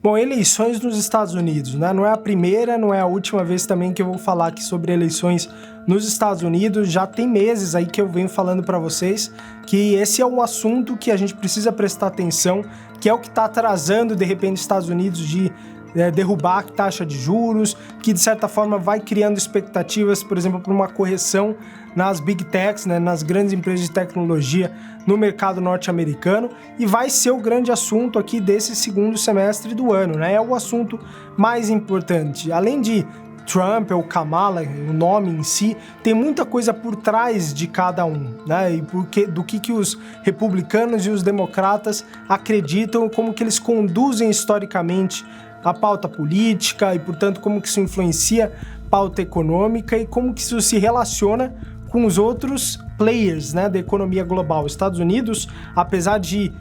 Bom, eleições nos Estados Unidos, né? Não é a primeira, não é a última vez também que eu vou falar aqui sobre eleições nos Estados Unidos. Já tem meses aí que eu venho falando para vocês que esse é um assunto que a gente precisa prestar atenção, que é o que está atrasando, de repente, os Estados Unidos de derrubar a taxa de juros, que de certa forma vai criando expectativas, por exemplo, para uma correção nas big techs, né, nas grandes empresas de tecnologia no mercado norte-americano, e vai ser o grande assunto aqui desse segundo semestre do ano, né? É o assunto mais importante. Além de Trump ou Kamala, o nome em si, tem muita coisa por trás de cada um, né? E do que os republicanos e os democratas acreditam, como que eles conduzem historicamente a pauta política e, portanto, como que isso influencia a pauta econômica e como que isso se relaciona com os outros players, né, da economia global. Os Estados Unidos, apesar de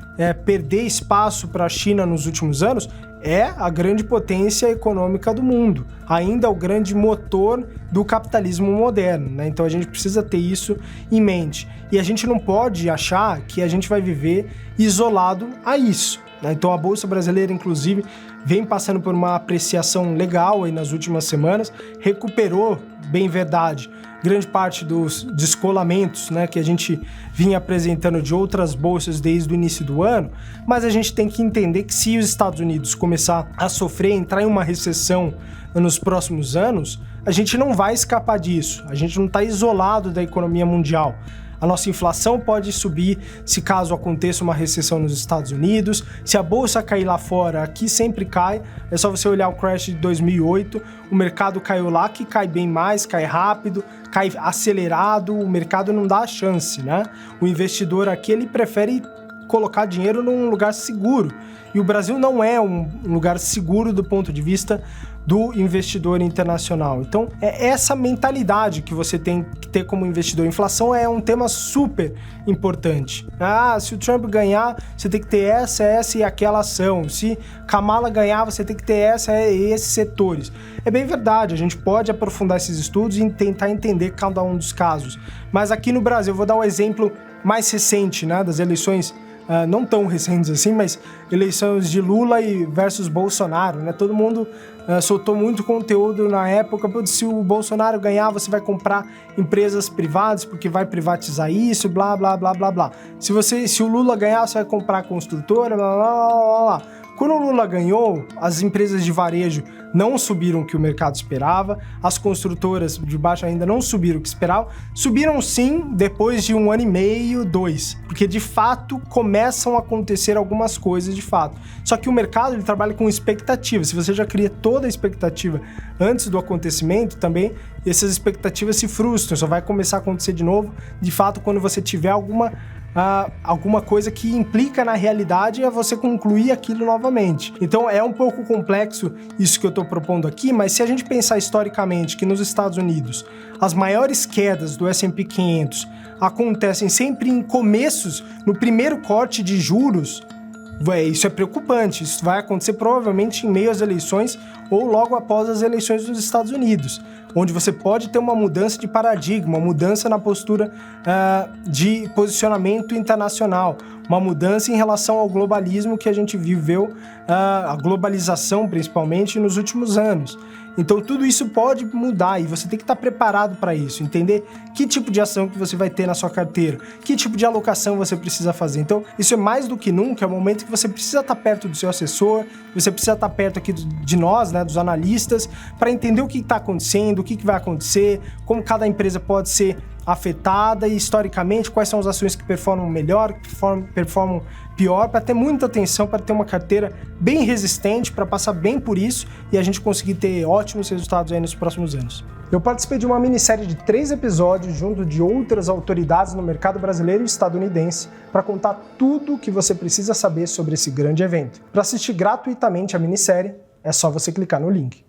perder espaço para a China nos últimos anos, é a grande potência econômica do mundo, ainda é o grande motor do capitalismo moderno, né? Então a gente precisa ter isso em mente. E a gente não pode achar que a gente vai viver isolado a isso, né? Então a Bolsa Brasileira, inclusive, vem passando por uma apreciação legal aí nas últimas semanas, recuperou, bem verdade, grande parte dos descolamentos, né, que a gente vinha apresentando de outras bolsas desde o início do ano, mas a gente tem que entender que se os Estados Unidos começar a sofrer, entrar em uma recessão nos próximos anos, a gente não vai escapar disso, a gente não está isolado da economia mundial. A nossa inflação pode subir se caso aconteça uma recessão nos Estados Unidos. Se a bolsa cair lá fora, aqui sempre cai. É só você olhar o crash de 2008. O mercado caiu lá, que cai bem mais, cai rápido, cai acelerado. O mercado não dá a chance, né? O investidor aqui, ele prefere colocar dinheiro num lugar seguro. E o Brasil não é um lugar seguro do ponto de vista do investidor internacional. Então, é essa mentalidade que você tem que ter como investidor. Inflação é um tema super importante. Se o Trump ganhar, você tem que ter essa e aquela ação. Se Kamala ganhar, você tem que ter e esses setores. É bem verdade, a gente pode aprofundar esses estudos e tentar entender cada um dos casos. Mas aqui no Brasil, eu vou dar um exemplo mais recente, né, das eleições não tão recentes assim, mas eleições de Lula versus Bolsonaro, né? Todo mundo soltou muito conteúdo na época, se o Bolsonaro ganhar, você vai comprar empresas privadas porque vai privatizar isso, blá, blá, blá, blá, blá. Se o Lula ganhar, você vai comprar construtora, blá, blá, blá, blá, blá. Quando o Lula ganhou, as empresas de varejo não subiram o que o mercado esperava, as construtoras de baixo ainda não subiram o que esperavam, subiram sim depois de 1 ano e meio, 2, porque de fato começam a acontecer algumas coisas de fato. Só que o mercado ele trabalha com expectativa, se você já cria toda a expectativa antes do acontecimento, também essas expectativas se frustram, só vai começar a acontecer de novo, de fato, quando você tiver alguma coisa que implica na realidade é você concluir aquilo novamente. Então é um pouco complexo isso que eu estou propondo aqui, mas se a gente pensar historicamente que nos Estados Unidos as maiores quedas do S&P 500 acontecem sempre em começos, no primeiro corte de juros, isso é preocupante. Isso vai acontecer provavelmente em meio às eleições ou logo após as eleições dos Estados Unidos, onde você pode ter uma mudança de paradigma, uma mudança na postura de posicionamento internacional, uma mudança em relação ao globalismo que a gente viveu, a globalização principalmente nos últimos anos. Então tudo isso pode mudar e você tem que estar preparado para isso, entender que tipo de ação que você vai ter na sua carteira, que tipo de alocação você precisa fazer. Então isso é mais do que nunca, é o momento que você precisa estar perto do seu assessor, você precisa estar perto aqui de nós, né, dos analistas, para entender o que está acontecendo, o que vai acontecer, como cada empresa pode ser afetada e historicamente quais são as ações que performam melhor, que performam pior, para ter muita atenção, para ter uma carteira bem resistente, para passar bem por isso e a gente conseguir ter ótimos resultados aí nos próximos anos. Eu participei de uma minissérie de 3 episódios junto de outras autoridades no mercado brasileiro e estadunidense para contar tudo o que você precisa saber sobre esse grande evento. Para assistir gratuitamente a minissérie, é só você clicar no link.